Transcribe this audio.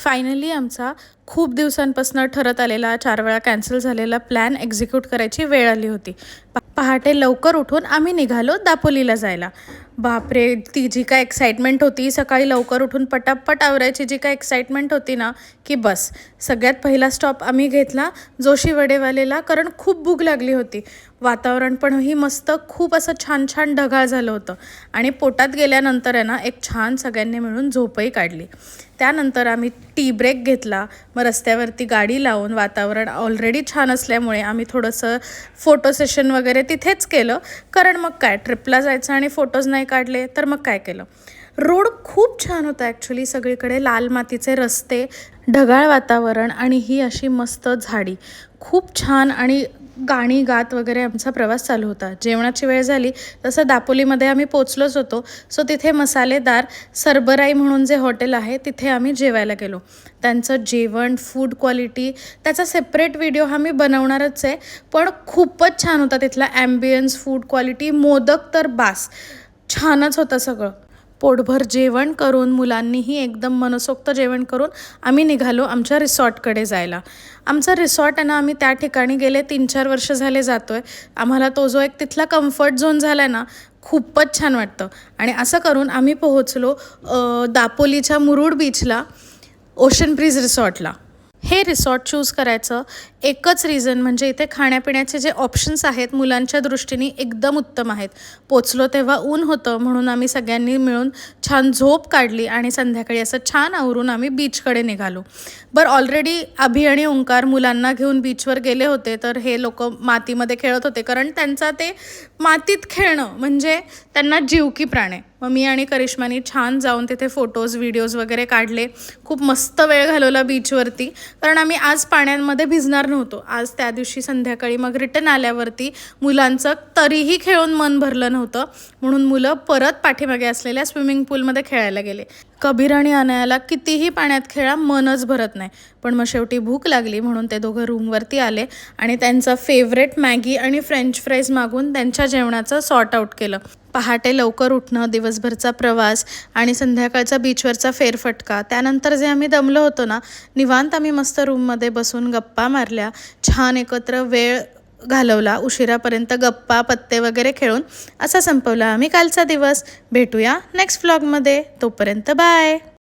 Finally आमचा खूप दिवसांपासून ठरत आलेला 4 वेळा कॅन्सल झालेला प्लॅन एक्झिक्यूट करायची वेळ आली होती. पहाटे लवकर उठून आम्ही निघालो दापोलीला जायला. बापरे, ती जी काय एक्साइटमेंट होती, सकाळी लवकर उठून पटापट आवरायची जी काय एक्साइटमेंट होती ना, की बस. सगळ्यात पहिला स्टॉप आम्ही घेतला जोशी वडेवालेला, कारण खूप भूक लागली होती. वातावरण पण ही मस्त, खूप असं छान छान ढगाळ झालं होतं आणि पोटात गेल्यानंतर आहे ना, एक छान सगळ्यांनी मिळून झोपही काढली. त्यानंतर आम्ही टी ब्रेक घेतला. मग रस्त्यावरती गाडी लावून, वातावरण ऑलरेडी छान असल्यामुळे आम्ही थोडंसं फोटो सेशन वगैरे तिथेच केलं. कारण मग काय, ट्रिपला जायचं आणि फोटोज नाही काढले तर मग काय केलं. रोड खूप छान होता ॲक्च्युली, सगळीकडे लाल मातीचे रस्ते, ढगाळ वातावरण आणि ही अशी मस्त झाडी. खूप छान आणि गाणी गात वगैरे आमचा प्रवास चालू होता. जेवणाची वेळ झाली तसं दापोलीमध्ये आम्ही पोचलोच होतो. सो तिथे मसालेदार सरबराई म्हणून जे हॉटेल आहे तिथे आम्ही जेवायला गेलो. त्यांचं जेवण, फूड क्वालिटी, त्याचा सेपरेट व्हिडिओ आम्ही बनवणारच आहे. पण खूपच छान होता तिथला ॲम्बियन्स, फूड क्वालिटी, मोदक तर बास, छानच होतं सगळं. पोटभर जेवण करून, मुलांनीही एकदम मनसोक्त जेवण करून आम्ही निघालो आमच्या रिसॉर्टकडे जायला. आमचा रिसॉर्ट आहे ना, आम्ही त्या ठिकाणी गेले 3-4 वर्ष झाले जातो आहे. आम्हाला तो जो एक तिथला कम्फर्ट झोन झाला आहे ना, खूपच छान वाटतं. आणि असं करून आम्ही पोहोचलो दापोलीच्या मुरुड बीचला, ओशन ब्रीज रिसॉर्टला. हे रिसॉर्ट चूज करायचं एकच रिझन म्हणजे इथे खाण्यापिण्याचे जे ऑप्शन्स आहेत मुलांच्या दृष्टीने एकदम उत्तम आहेत. पोचलो तेव्हा ऊन होतं म्हणून आम्ही सगळ्यांनी मिळून छान झोप काढली आणि संध्याकाळी असं छान आवरून आम्ही बीचकडे निघालो. बरं, ऑलरेडी अभि आणि ओंकार मुलांना घेऊन बीचवर गेले होते, तर हे लोक मातीमध्ये खेळत होते, कारण त्यांचा ते मातीत खेळणं म्हणजे त्यांना जीव की प्राण आहे. मग मी आणि करिश्मानी छान जाऊन तिथे फोटोज, व्हिडिओज वगैरे काढले. खूप मस्त वेळ घालवला बीचवरती, कारण आम्ही आज पाण्यामध्ये भिजणार नव्हतो. आज त्या दिवशी संध्याकाळी मग रिटर्न आल्यावरती मुलांचं तरीही खेळून मन भरलं नव्हतं, म्हणून मुलं परत पाठीमागे असलेल्या स्विमिंग पूलमध्ये खेळायला गेले. कबीर आणि अनयाला कितीही पाण्यात खेळा, मनच भरत नाही. पण मग शेवटी भूक लागली म्हणून ते दोघं रूमवरती आले आणि त्यांचा फेवरेट मॅगी आणि फ्रेंच फ्राईज मागून त्यांच्या जेवणाचं सॉर्ट आऊट केलं. पहाटे लवकर उठणं, दिवसभरचा प्रवास आणि संध्याकाळचा बीचवरचा फेरफटका, त्यानंतर जे आम्ही दमलो होतो ना, निवांत आम्ही मस्त रूममध्ये बसून गप्पा मारल्या, छान एकत्र वेळ घालवला. उशिरापर्यंत गप्पा, पत्ते वगैरे खेळून असा संपवला आम्ही कालचा दिवस. भेटूया नेक्स्ट व्लॉगमध्ये, तोपर्यंत बाय.